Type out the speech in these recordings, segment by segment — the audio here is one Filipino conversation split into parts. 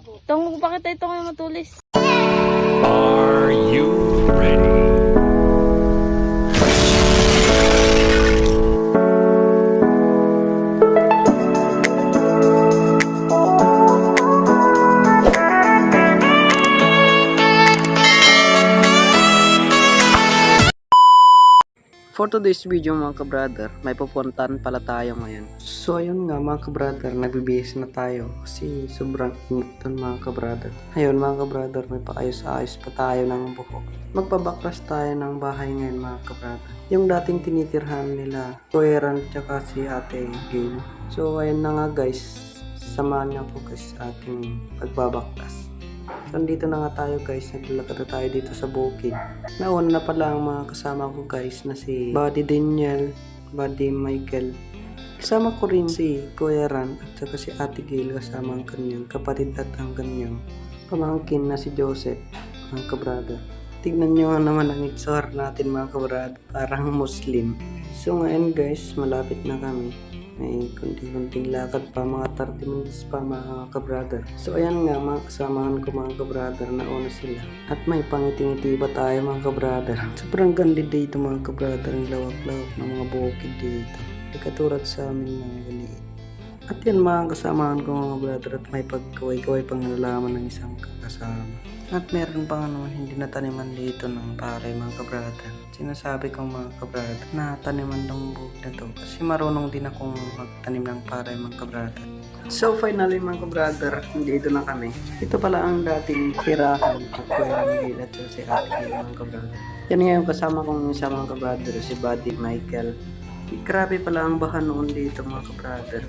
Itong pakita ito ngayon matulis. Are you ready? For today's video mga ka-brother, may pupuntahan pala tayo ngayon. So ayun nga mga ka-brother, nagbibihis na tayo kasi sobrang init dun mga ka-brother. Ayun mga ka-brother, may paayos-ayos pa tayo ng buhok. Magpabaklas tayo ng bahay ngayon mga ka-brother. Yung dating tinitirhan nila, Kuya tsaka si Ate Gail. So ayun na nga guys, samahan niyo ako guys sa ating pagbabaklas. So dito na nga tayo guys, naglalakad na tayo dito sa bukid. Nauna na pala ang mga kasama ko guys na si Buddy Daniel, Buddy Michael. Kasama ko rin si Kuya Ran at saka si Ate Gail kasama ang kanyang kapatid at ang kanyang pamangkin na si Joseph, mga kabrada. Tignan nyo nga naman ang itsura natin mga kabrada, parang Muslim. So ngayon guys, malapit na kami. May kunting-kunting lakad pa, mga 30 minutes pa mga ka-brother. So ayan nga mga kasamahan ko mga ka-brother, nauna sila. At may pangiti-ngiti pa tayo mga ka-brother. Sobrang ganda dito mga ka-brother, ang lawak-lawak ng mga bukid dito. Di katulad sa amin ng galiit. At yan mga kasamahan ko mga brother, at may pagkaway-kaway pang nalalaman ng isang kasama. At meron pang hindi nataniman dito ng pare mga ka-brother. Sinasabi ko mga ka-brother na taniman ng buhok na to kasi marunong din akong magtanim ng pare mga ka-brother. So finally mga ka-brother, dito na kami. Ito pala ang dating tirahan at Kuya Miguel at si Ate mga ka-brother. Yan nga yung kasama kong isa mga ka-brother, si Buddy Michael. Grabe pala ang baha noon dito mga ka-brother,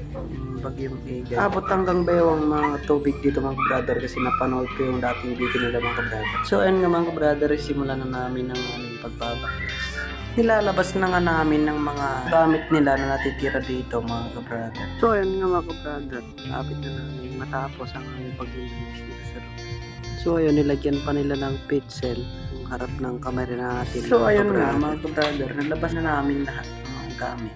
bagyong Igay. Abot hanggang bewang mga tubig dito mga ka-brother kasi napanood ko yung dating video nila mga ka-brother. So ayun nga mga ka-brother, simulan na namin ang aming pagbabaklas. Nilalabas na nga namin ng mga gamit nila na natitira dito mga ka-brother. So ayun nga mga ka-brother, lapit na namin matapos ang aming paglilinis dito sa room. So ayun, nilagyan pa nila ng pitsel yung harap ng kamera natin. So ayun nga mga ka-brother, nalabas na namin lahat kami.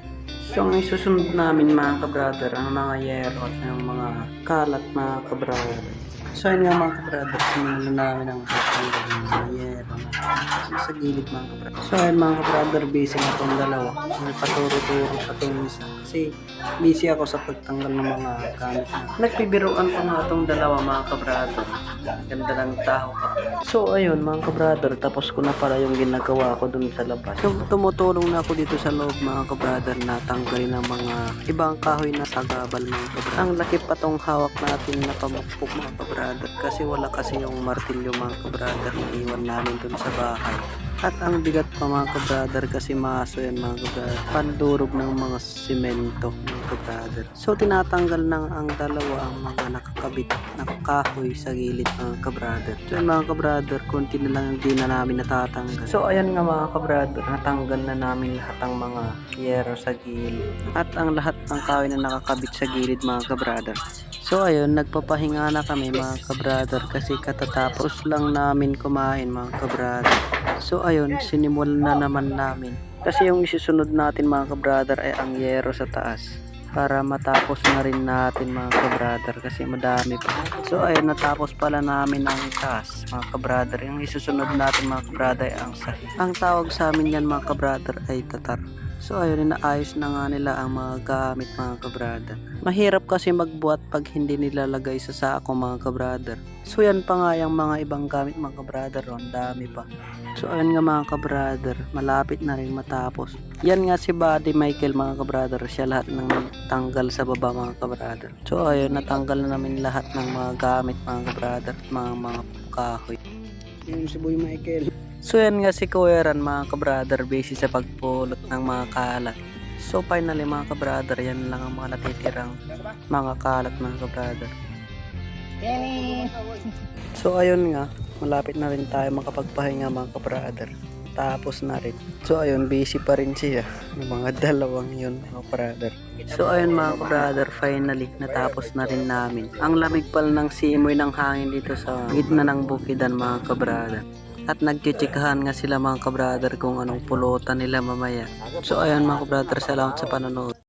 So ang isusunod namin mga ka-brother, ang mga yero at ang mga kalat mga ka-brother. So yun nga mga ka-brother, simulan namin ang pagtanggal ng mga yero sa gilid mga ka-brother. So yun mga ka-brother, busy na itong dalawa. May paturo-turo pa itong isa kasi busy ako sa pagtanggal ng mga gamit na. Nagpibiruan pa nga itong dalawa mga ka-brother. Ganda ng tao ka. So ayun mga ka-brother, tapos ko na pala yung ginagawa ko dun sa labas. So tumutulong na ako dito sa loob mga ka-brother na tanggalin ng mga ibang kahoy na sagabal mga ka-brother. Ang laki pa tong hawak natin na pamukpok mga ka-brother kasi wala kasi yung martilyo mga ka-brother na iwan namin dun sa bahay. At ang bigat pa mga ka-brother kasi maso yan mga ka-brother, pandurog ng mga simento mga ka-brother. So tinatanggal na ang dalawa ang mga nakakabit na kahoy sa gilid mga ka-brother. So mga ka-brother, konti na lang hindi na namin natatanggal. So ayan nga mga ka-brother, natanggal na namin lahat ang mga yero sa gilid at ang lahat ng kahoy na nakakabit sa gilid mga ka-brother. So ayun, nagpapahinga na kami mga ka-brother kasi katatapos lang namin kumain mga ka-brother. So ayun, sinimulan na naman namin. Kasi yung isusunod natin mga ka-brother ay ang yero sa taas. Para matapos na rin natin mga ka-brother kasi madami pa. So ayun, natapos pala namin ang taas mga ka-brother. Yung isusunod natin mga ka-brother ay ang sahig. Ang tawag sa amin yan mga ka-brother ay tatar. So ayun, inaayos na nga nila ang mga gamit mga ka-brother. Mahirap kasi magbuhat pag hindi nilalagay sa sako mga ka-brother. So yan pa nga yung mga ibang gamit mga ka-brother, ang dami pa. So ayun nga mga ka-brother, malapit na rin matapos. Yan nga si Buddy Michael mga ka-brother, siya lahat ng tanggal sa baba mga ka-brother. So ayun, natanggal na namin lahat ng mga gamit mga ka-brother at mga kahoy. Yan si Boy Michael. So yan nga si Kuya Ran mga ka-brother, busy sa pagpulot ng mga kalat. So finally mga ka-brother, yan lang ang mga natitirang mga kalat mga ka-brother. So ayun nga, malapit na rin tayo makapagpahinga mga ka-brother. Tapos na rin. So ayun, busy pa rin siya. Yung mga dalawang yun mga brother. So ayun mga brother, finally natapos na rin namin. Ang lamig pala ng simoy ng hangin dito sa gitna ng bukidan mga ka-brother. At nagchichikahan nga sila mga ka-brother kung anong pulutan nila mamaya. So ayun mga ka-brother, salamat sa panonood.